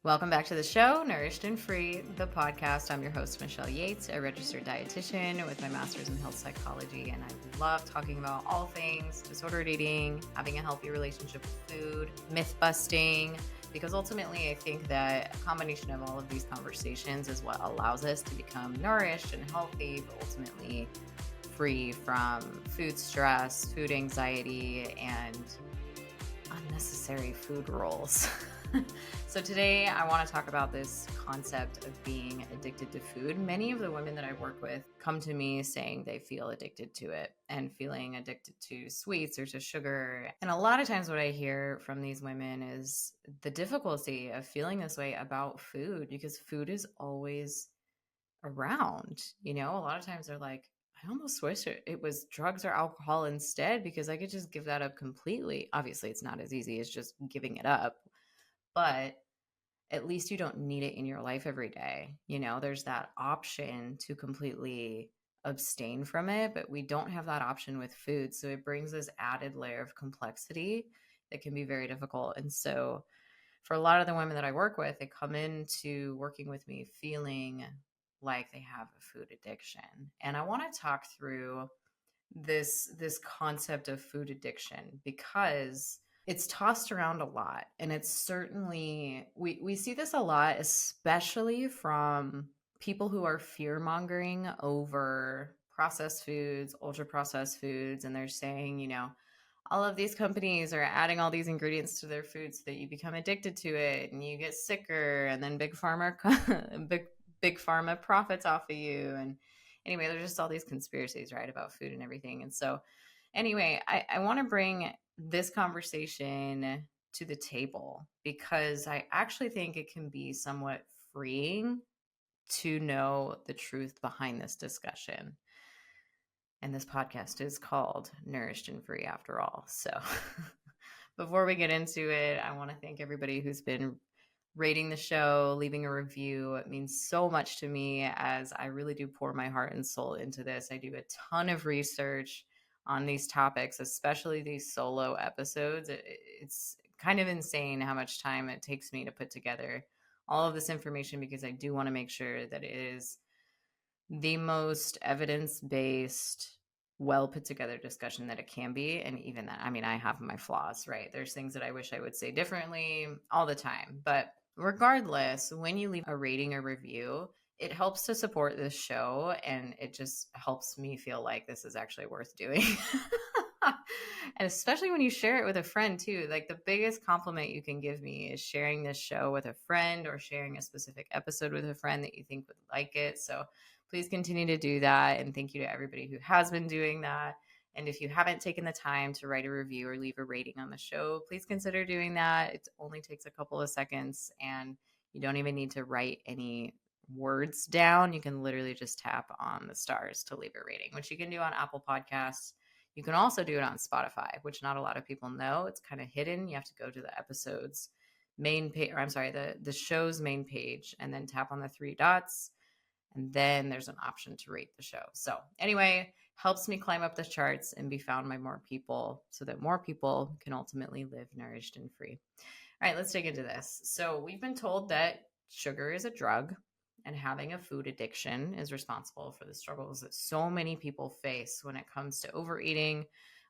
Welcome back to the show, Nourished and Free, the podcast. I'm your host, Michelle Yates, a registered dietitian with my master's in health psychology, and I love talking about all things disordered eating, having a healthy relationship with food, myth busting, because ultimately I think that a combination of all of these conversations is what allows us to become nourished and healthy, but ultimately free from food stress, food anxiety, and unnecessary food rules. So today I want to talk about this concept of being addicted to food. Many of the women that I work with come to me saying they feel addicted to it and feeling addicted to sweets or to sugar. And a lot of times what I hear from these women is the difficulty of feeling this way about food because food is always around. A lot of times they're like, I almost wish it was drugs or alcohol instead because I could just give that up completely. Obviously, it's not as easy as just giving it up, but at least you don't need it in your life every day. There's that option to completely abstain from it, but we don't have that option with food. So it brings this added layer of complexity that can be very difficult. And so for a lot of the women that I work with, they come into working with me feeling like they have a food addiction. And I want to talk through this concept of food addiction because it's tossed around a lot, and it's certainly we see this a lot, especially from people who are fear mongering over processed foods, ultra processed foods, and they're saying, all of these companies are adding all these ingredients to their food so that you become addicted to it and you get sicker, and then big pharma big pharma profits off of you. And anyway, there's just all these conspiracies, right, about food and everything. And so anyway, I want to bring this conversation to the table because I actually think it can be somewhat freeing to know the truth behind this discussion. And this podcast is called Nourished and Free after all. So before we get into it, I want to thank everybody who's been rating the show, leaving a review. It means so much to me as I really do pour my heart and soul into this. I do a ton of research on these topics, especially these solo episodes. It's kind of insane how much time it takes me to put together all of this information because I do want to make sure that it is the most evidence-based, well put together discussion that it can be. And even that, I have my flaws, right? There's things that I wish I would say differently all the time. But regardless, when you leave a rating or review, it helps to support this show, and it just helps me feel like this is actually worth doing. And especially when you share it with a friend too. Like, the biggest compliment you can give me is sharing this show with a friend or sharing a specific episode with a friend that you think would like it. So please continue to do that. And thank you to everybody who has been doing that. And if you haven't taken the time to write a review or leave a rating on the show, please consider doing that. It only takes a couple of seconds, and you don't even need to write any words down. You can literally just tap on the stars to leave a rating, which you can do on Apple Podcasts. You can also do it on Spotify, which not a lot of people know. It's kind of hidden. You have to go to the episode's main page, or I'm sorry, the show's main page, and then tap on the three dots. And then there's an option to rate the show. So anyway, helps me climb up the charts and be found by more people so that more people can ultimately live nourished and free. All right, let's dig into this. So we've been told that sugar is a drug, and having a food addiction is responsible for the struggles that so many people face when it comes to overeating,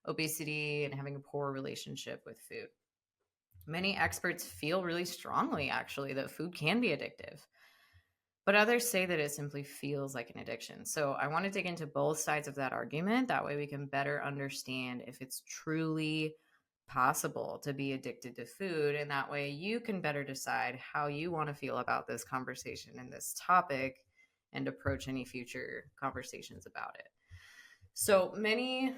obesity, and having a poor relationship with food. Many experts feel really strongly, actually, that food can be addictive, but others say that it simply feels like an addiction. So I want to dig into both sides of that argument. That way we can better understand if it's truly possible to be addicted to food. And that way you can better decide how you want to feel about this conversation and this topic and approach any future conversations about it. So many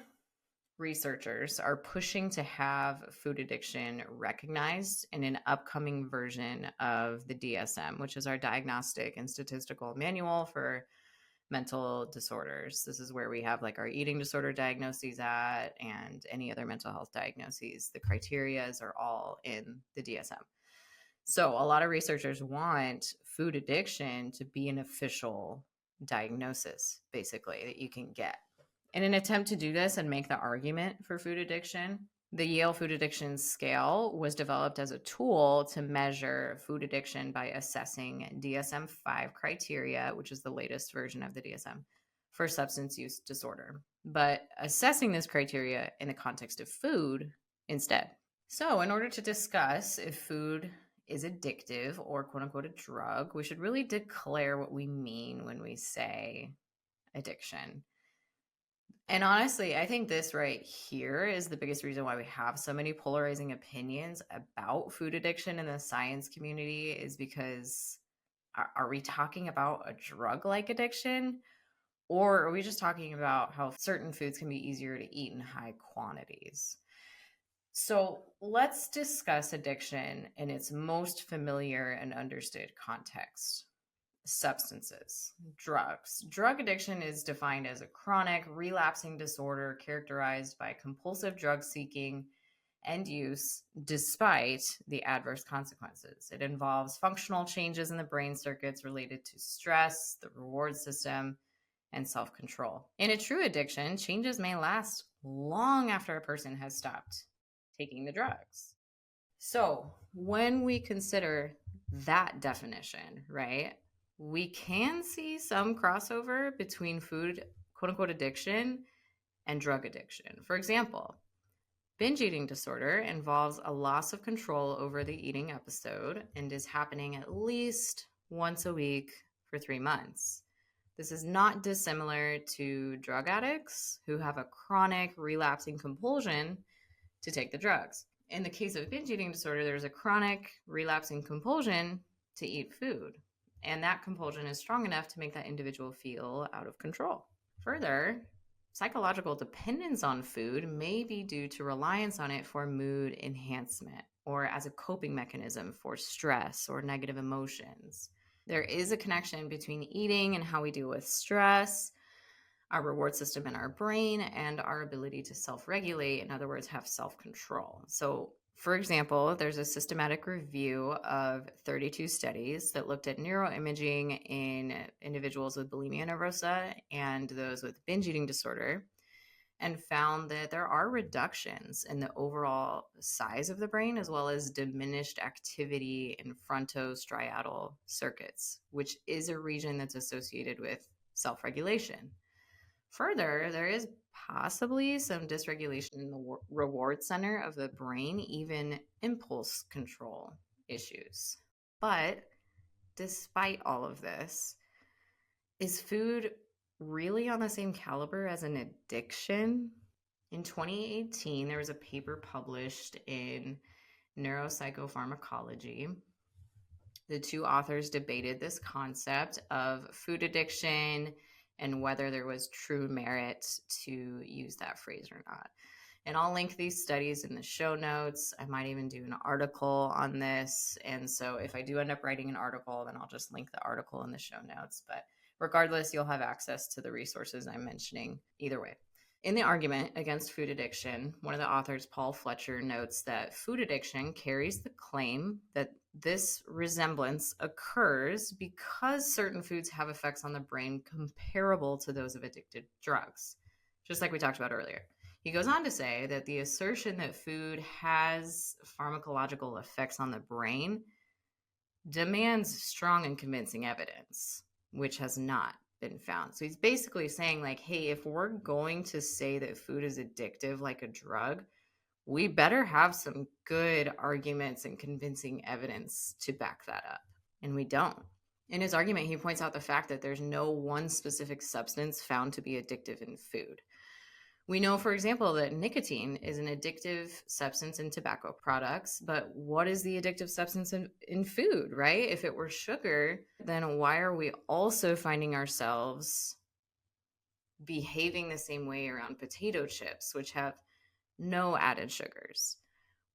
researchers are pushing to have food addiction recognized in an upcoming version of the DSM, which is our Diagnostic and Statistical Manual for Mental Disorders. This is where we have like our eating disorder diagnoses at and any other mental health diagnoses. The criterias are all in the DSM. So a lot of researchers want food addiction to be an official diagnosis, basically, that you can get. In an attempt to do this and make the argument for food addiction, The Yale Food Addiction Scale was developed as a tool to measure food addiction by assessing DSM-5 criteria, which is the latest version of the DSM, for substance use disorder, but assessing this criteria in the context of food instead. So, in order to discuss if food is addictive or quote unquote a drug, we should really declare what we mean when we say addiction. And honestly, I think this right here is the biggest reason why we have so many polarizing opinions about food addiction in the science community, is because are we talking about a drug-like addiction, or are we just talking about how certain foods can be easier to eat in high quantities? So let's discuss addiction in its most familiar and understood context. Substances, drugs. Drug addiction is defined as a chronic, relapsing disorder characterized by compulsive drug seeking and use despite the adverse consequences. It involves functional changes in the brain circuits related to stress, the reward system, and self control. In a true addiction, changes may last long after a person has stopped taking the drugs. So, when we consider that definition, right, we can see some crossover between food, quote unquote, addiction and drug addiction. For example, binge eating disorder involves a loss of control over the eating episode and is happening at least once a week for 3 months. This is not dissimilar to drug addicts who have a chronic relapsing compulsion to take the drugs. In the case of binge eating disorder, there's a chronic relapsing compulsion to eat food, and that compulsion is strong enough to make that individual feel out of control. Further, psychological dependence on food may be due to reliance on it for mood enhancement or as a coping mechanism for stress or negative emotions. There is a connection between eating and how we deal with stress, our reward system in our brain, and our ability to self-regulate, in other words, have self-control. So, for example, there's a systematic review of 32 studies that looked at neuroimaging in individuals with bulimia nervosa and those with binge eating disorder, and found that there are reductions in the overall size of the brain, as well as diminished activity in frontostriatal circuits, which is a region that's associated with self-regulation. Further, there is possibly some dysregulation in the reward center of the brain, even impulse control issues. But despite all of this, is food really on the same caliber as an addiction? In 2018, there was a paper published in Neuropsychopharmacology. The two authors debated this concept of food addiction and whether there was true merit to use that phrase or not. And I'll link these studies in the show notes. I might even do an article on this. And so if I do end up writing an article, then I'll just link the article in the show notes. But regardless, you'll have access to the resources I'm mentioning either way. In the argument against food addiction, one of the authors, Paul Fletcher, notes that food addiction carries the claim that this resemblance occurs because certain foods have effects on the brain comparable to those of addicted drugs, just like we talked about earlier. He goes on to say that the assertion that food has pharmacological effects on the brain demands strong and convincing evidence, which has not been found. So he's basically saying, like, hey, if we're going to say that food is addictive like a drug, we better have some good arguments and convincing evidence to back that up. And we don't. In his argument, he points out the fact that there's no one specific substance found to be addictive in food. We know, for example, that nicotine is an addictive substance in tobacco products, but what is the addictive substance in food, right? If it were sugar, then why are we also finding ourselves behaving the same way around potato chips, which have no added sugars?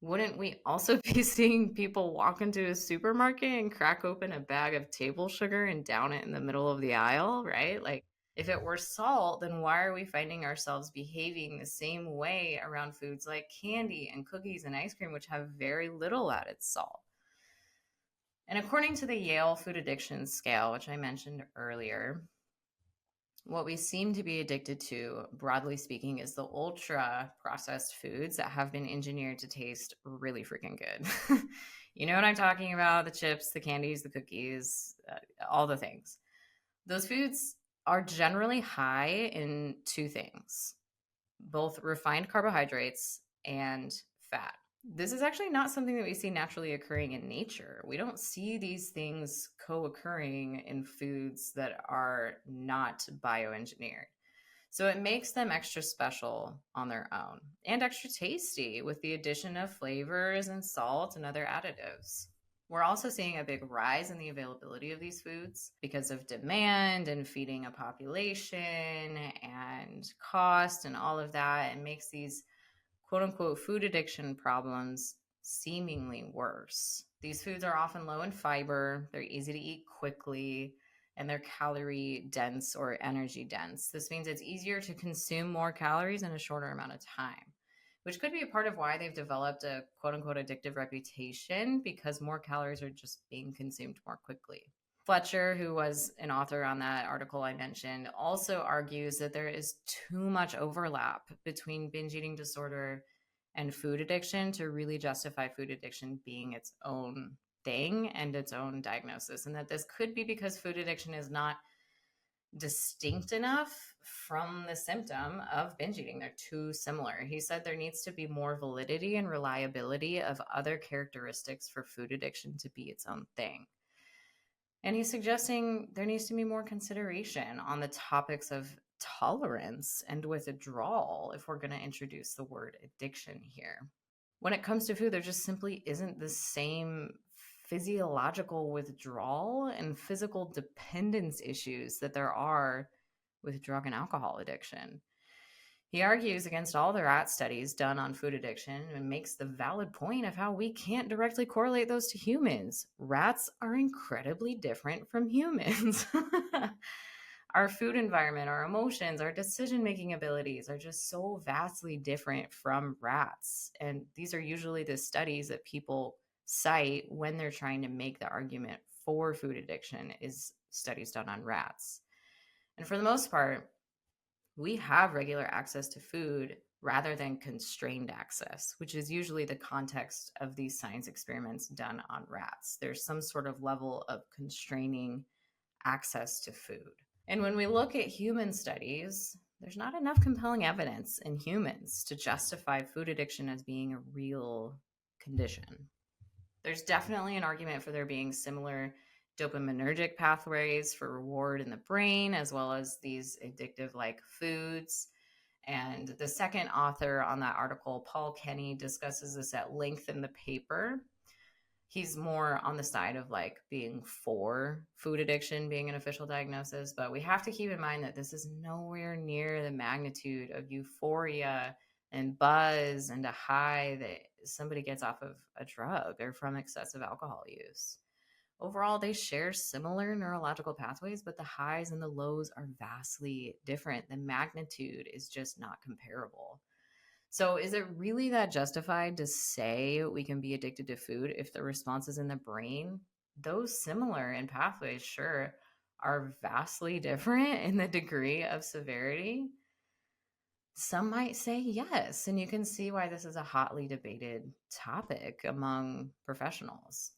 Wouldn't we also be seeing people walk into a supermarket and crack open a bag of table sugar and down it in the middle of the aisle, right? Like, if it were salt, then why are we finding ourselves behaving the same way around foods like candy and cookies and ice cream, which have very little added salt? And according to the Yale Food Addiction Scale, which I mentioned earlier, what we seem to be addicted to, broadly speaking, is the ultra processed foods that have been engineered to taste really freaking good. You know what I'm talking about? The chips, the candies, the cookies, all the things. Those foods are generally high in two things, both refined carbohydrates and fat. This is actually not something that we see naturally occurring in nature. We don't see these things co occurring in foods that are not bioengineered. So it makes them extra special on their own and extra tasty with the addition of flavors and salt and other additives. We're also seeing a big rise in the availability of these foods because of demand and feeding a population and cost and all of that. It makes these quote unquote food addiction problems seemingly worse. These foods are often low in fiber, they're easy to eat quickly, and they're calorie dense or energy dense. This means it's easier to consume more calories in a shorter amount of time, which could be a part of why they've developed a quote unquote addictive reputation, because more calories are just being consumed more quickly. Fletcher, who was an author on that article I mentioned, also argues that there is too much overlap between binge eating disorder and food addiction to really justify food addiction being its own thing and its own diagnosis. And that this could be because food addiction is not distinct enough from the symptom of binge eating. They're too similar. He said there needs to be more validity and reliability of other characteristics for food addiction to be its own thing. And he's suggesting there needs to be more consideration on the topics of tolerance and withdrawal if we're going to introduce the word addiction here. When it comes to food, there just simply isn't the same physiological withdrawal and physical dependence issues that there are with drug and alcohol addiction. He argues against all the rat studies done on food addiction and makes the valid point of how we can't directly correlate those to humans. Rats are incredibly different from humans. Our food environment, our emotions, our decision-making abilities are just so vastly different from rats. And these are usually the studies that people cite when they're trying to make the argument for food addiction, is studies done on rats. And for the most part, we have regular access to food rather than constrained access, which is usually the context of these science experiments done on rats. There's some sort of level of constraining access to food. And when we look at human studies, there's not enough compelling evidence in humans to justify food addiction as being a real condition. There's definitely an argument for there being similar dopaminergic pathways for reward in the brain, as well as these addictive like foods. And the second author on that article, Paul Kenny, discusses this at length in the paper. He's more on the side of like being for food addiction being an official diagnosis, but we have to keep in mind that this is nowhere near the magnitude of euphoria and buzz and a high that somebody gets off of a drug or from excessive alcohol use. Overall, they share similar neurological pathways, but the highs and the lows are vastly different. The magnitude is just not comparable. So is it really that justified to say we can be addicted to food if the responses in the brain, those similar in pathways, sure, are vastly different in the degree of severity? Some might say yes, and you can see why this is a hotly debated topic among professionals.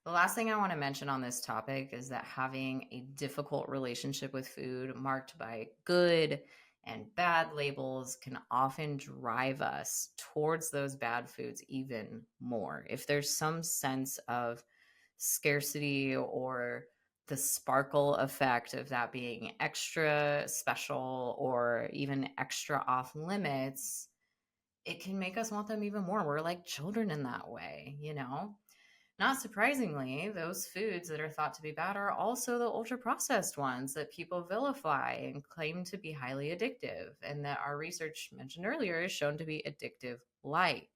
The last thing I want to mention on this topic is that having a difficult relationship with food marked by good and bad labels can often drive us towards those bad foods even more. If there's some sense of scarcity or the sparkle effect of that being extra special or even extra off limits, it can make us want them even more. We're like children in that way, you know? Not surprisingly, those foods that are thought to be bad are also the ultra processed ones that people vilify and claim to be highly addictive, and that our research mentioned earlier is shown to be addictive like.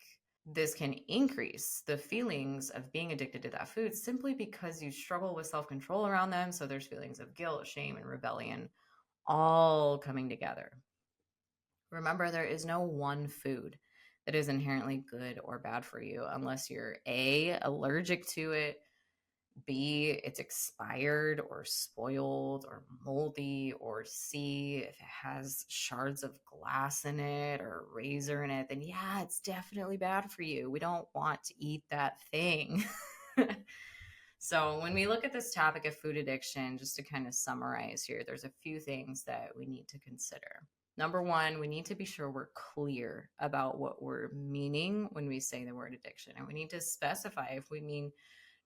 This can increase the feelings of being addicted to that food simply because you struggle with self control around them. So there's feelings of guilt, shame, and rebellion all coming together. Remember, there is no one food that is inherently good or bad for you unless you're A, allergic to it, B, it's expired or spoiled or moldy, or C, if it has shards of glass in it or a razor in it, then yeah, it's definitely bad for you. We don't want to eat that thing. So when we look at this topic of food addiction, just to kind of summarize here, there's a few things that we need to consider. Number one, we need to be sure we're clear about what we're meaning when we say the word addiction. And we need to specify if we mean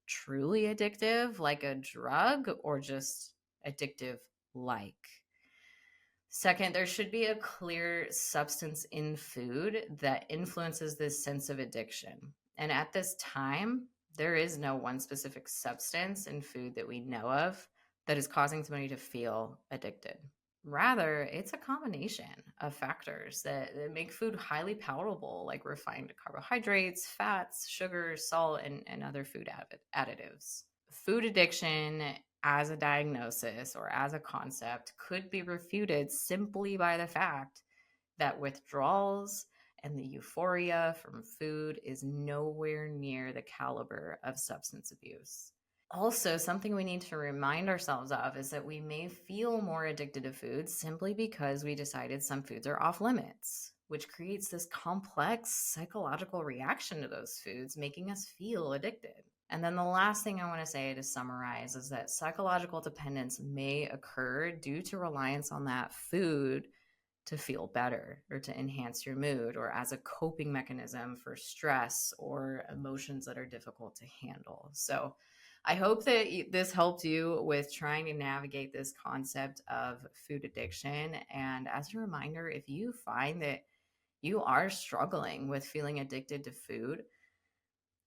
truly addictive, like a drug, or just addictive like. Second, there should be a clear substance in food that influences this sense of addiction. And at this time, there is no one specific substance in food that we know of that is causing somebody to feel addicted. Rather, it's a combination of factors that make food highly palatable, like refined carbohydrates, fats, sugar, salt, and other food additives. Food addiction as a diagnosis or as a concept could be refuted simply by the fact that withdrawals and the euphoria from food is nowhere near the caliber of substance abuse. Also, something we need to remind ourselves of is that we may feel more addicted to foods simply because we decided some foods are off limits, which creates this complex psychological reaction to those foods, making us feel addicted. And then the last thing I want to say to summarize is that psychological dependence may occur due to reliance on that food to feel better or to enhance your mood or as a coping mechanism for stress or emotions that are difficult to handle. So I hope that this helped you with trying to navigate this concept of food addiction. And as a reminder, if you find that you are struggling with feeling addicted to food,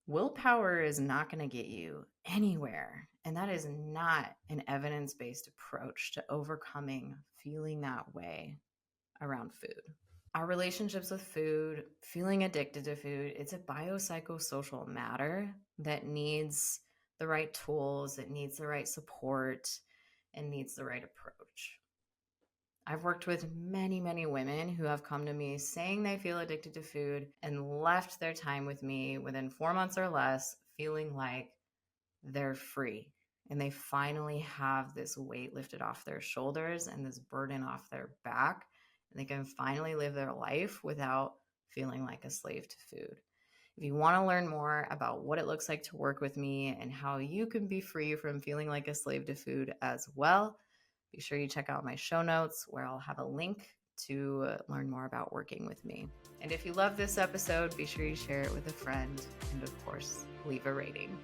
willpower is not going to get you anywhere. And that is not an evidence-based approach to overcoming feeling that way around food. Our relationships with food, feeling addicted to food, it's a biopsychosocial matter that needs the right tools, it needs the right support, and needs the right approach. I've worked with many, many women who have come to me saying they feel addicted to food and left their time with me within 4 months or less feeling like they're free. And they finally have this weight lifted off their shoulders and this burden off their back. And they can finally live their life without feeling like a slave to food. If you want to learn more about what it looks like to work with me and how you can be free from feeling like a slave to food as well, be sure you check out my show notes where I'll have a link to learn more about working with me. And if you love this episode, be sure you share it with a friend and, of course, leave a rating.